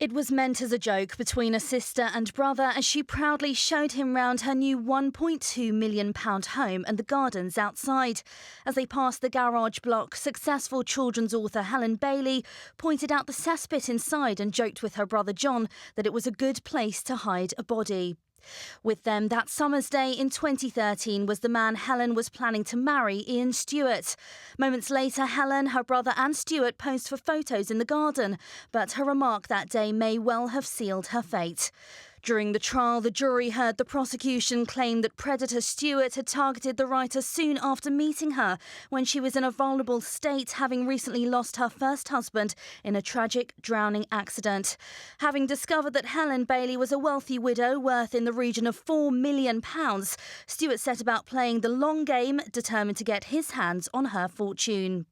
It was meant as a joke between a sister and brother as she proudly showed him round her new £1.2 million home and the gardens outside. As they passed the garage block, successful children's author Helen Bailey pointed out the cesspit inside and joked with her brother John that it was a good place to hide a body. With them that summer's day in 2013 was the man Helen was planning to marry, Ian Stewart. Moments later, Helen, her brother and Stewart posed for photos in the garden, but her remark that day may well have sealed her fate. During the trial, the jury heard the prosecution claim that predator Stewart had targeted the writer soon after meeting her, when she was in a vulnerable state, having recently lost her first husband in a tragic drowning accident. Having discovered that Helen Bailey was a wealthy widow worth in the region of £4 million, Stewart set about playing the long game, determined to get his hands on her fortune.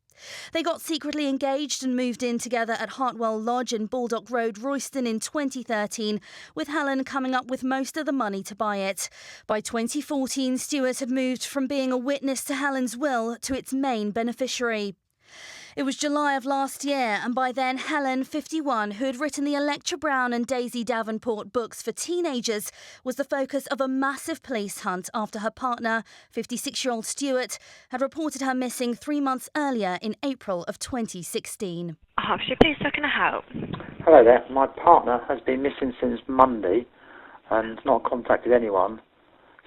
They got secretly engaged and moved in together at Hartwell Lodge in Baldock Road, Royston in 2013, with Helen coming up with most of the money to buy it. By 2014, Stewart had moved from being a witness to Helen's will to its main beneficiary. It was July of last year, and by then Helen, 51, who had written the Electra Brown and Daisy Davenport books for teenagers, was the focus of a massive police hunt after her partner, 56-year-old Stewart, had reported her missing 3 months earlier in April of 2016. Hertfordshire, please, how can I help? Hello there. My partner has been missing since Monday and not contacted anyone.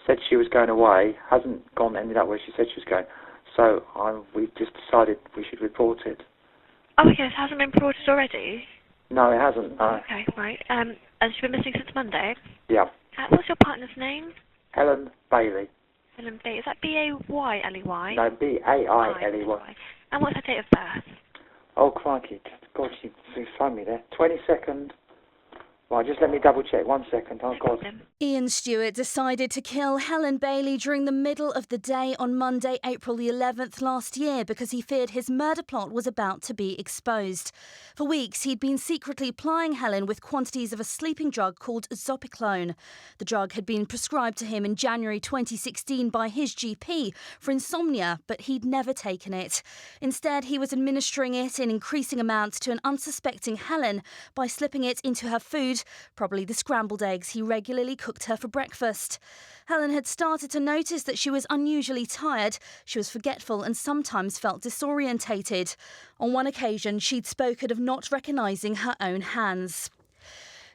Said she was going away, hasn't ended up where she said she was going. So we've just decided we should report it. Oh, yes, hasn't been reported already? No, it hasn't, no. Okay, right. Has she been missing since Monday? Yeah. What's your partner's name? Helen Bailey. Helen Bailey. Is that B-A-Y-L-E-Y? No, B-A-I-L-E-Y. And what's her date of birth? Oh, crikey. God, she phoned me there. 22nd. Right, just let me double check. 1 second. Oh, God. Ian Stewart decided to kill Helen Bailey during the middle of the day on Monday, April the 11th last year because he feared his murder plot was about to be exposed. For weeks, he'd been secretly plying Helen with quantities of a sleeping drug called Zopiclone. The drug had been prescribed to him in January 2016 by his GP for insomnia, but he'd never taken it. Instead, he was administering it in increasing amounts to an unsuspecting Helen by slipping it into her food, probably the scrambled eggs he regularly cooked her for breakfast. Helen had started to notice that she was unusually tired, she was forgetful and sometimes felt disorientated. On one occasion, she'd spoken of not recognising her own hands.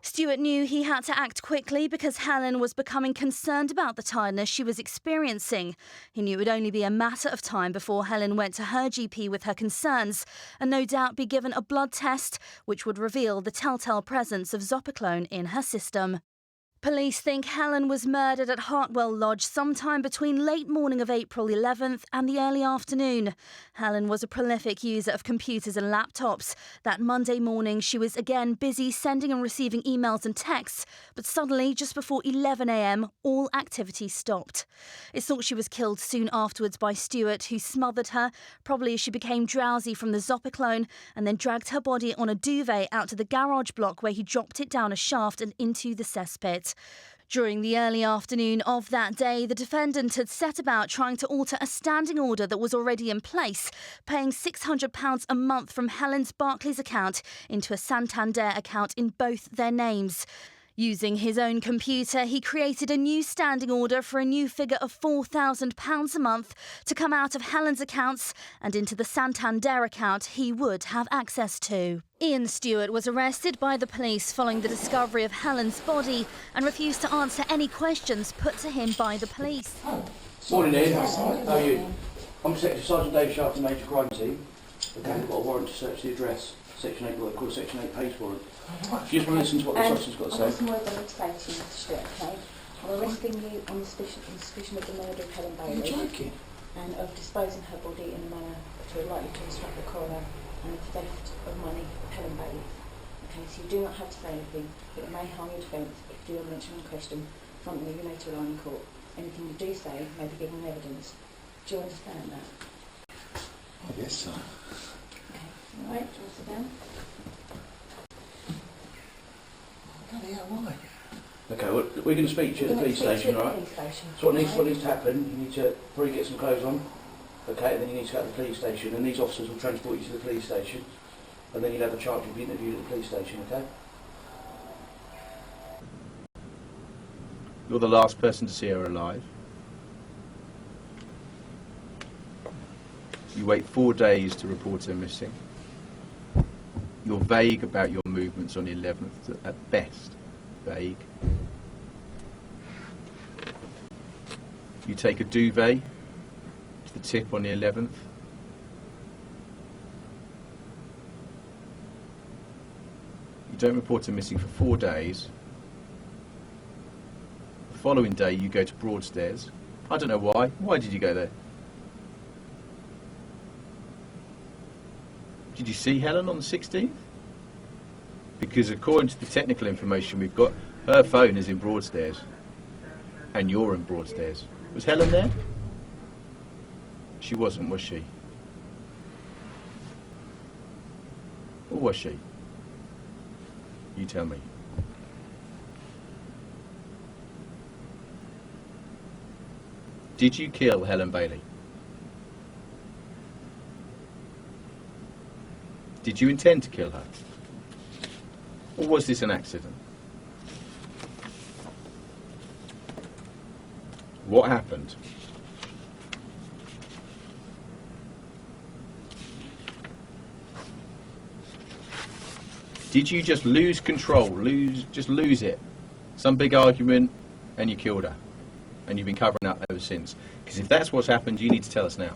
Stewart knew he had to act quickly because Helen was becoming concerned about the tiredness she was experiencing. He knew it would only be a matter of time before Helen went to her GP with her concerns and no doubt be given a blood test which would reveal the telltale presence of Zopiclone in her system. Police think Helen was murdered at Hartwell Lodge sometime between late morning of April 11th and the early afternoon. Helen was a prolific user of computers and laptops. That Monday morning, she was again busy sending and receiving emails and texts, but suddenly, just before 11 a.m, all activity stopped. It's thought she was killed soon afterwards by Stewart, who smothered her, probably as she became drowsy from the Zopiclone, and then dragged her body on a duvet out to the garage block where he dropped it down a shaft and into the cesspit. During the early afternoon of that day, the defendant had set about trying to alter a standing order that was already in place, paying £600 a month from Helen's Barclays account into a Santander account in both their names. Using his own computer, he created a new standing order for a new figure of £4,000 a month to come out of Helen's accounts and into the Santander account he would have access to. Ian Stewart was arrested by the police following the discovery of Helen's body and refused to answer any questions put to him by the police. Morning, Ian. How are you? I'm Detective Sergeant Dave Sharp from Major Crime Team. Okay, I've got a warrant to search the address. Section 8, what they call a Section 8 page warrant. Do you just want to listen to what the officer's got to say? I've got some word on litigation, Mr. Stewart, okay? I'm arresting you on suspicion of the murder of Helen Bailey. You're joking? And of disposing her body in a manner which will likely to instruct the coroner and the theft of money of Helen Bailey. Okay, so you do not have to say anything, but it may harm your defence if you do not mention one question. Frontally, you may to rely in court. Anything you do say may be given evidence. Do you understand that? I guess so. Okay, alright, do you want to sit down? Why? Okay, well, we're going to speak to you at the police station, alright? So what needs to happen, you need to probably get some clothes on, okay, and then you need to go to the police station, and these officers will transport you to the police station, and then you'll have a chance to be interviewed at the police station, okay? You're the last person to see her alive. You wait 4 days to report her missing. You're vague about your movements on the 11th, at best. Vague. You take a duvet to the tip on the 11th. You don't report her missing for 4 days. The following day you go to Broadstairs. I don't know why. Why did you go there? Did you see Helen on the 16th? Because according to the technical information we've got, her phone is in Broadstairs. And you're in Broadstairs. Was Helen there? She wasn't, was she? Or was she? You tell me. Did you kill Helen Bailey? Did you intend to kill her? Or was this an accident? What happened? Did you just lose control, just lose it? Some big argument and you killed her. And you've been covering up ever since. Because if that's what's happened, you need to tell us now.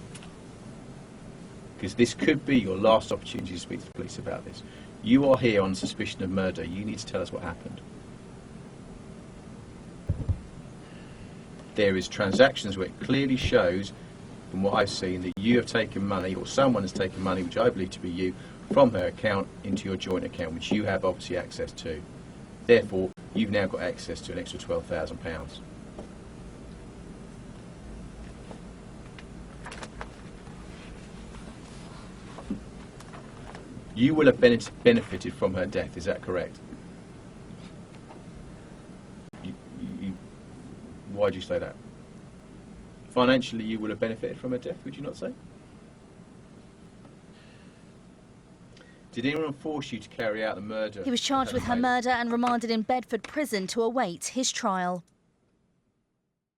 Because this could be your last opportunity to speak to the police about this. You are here on suspicion of murder. You need to tell us what happened. There is transactions where it clearly shows, from what I've seen, that you have taken money, or someone has taken money, which I believe to be you, from her account into your joint account, which you have obviously access to. Therefore, you've now got access to an extra £12,000. You will have benefited from her death, is that correct? Why do you say that? Financially, you will have benefited from her death, would you not say? Did anyone force you to carry out the murder? He was charged with her murder and remanded in Bedford prison to await his trial.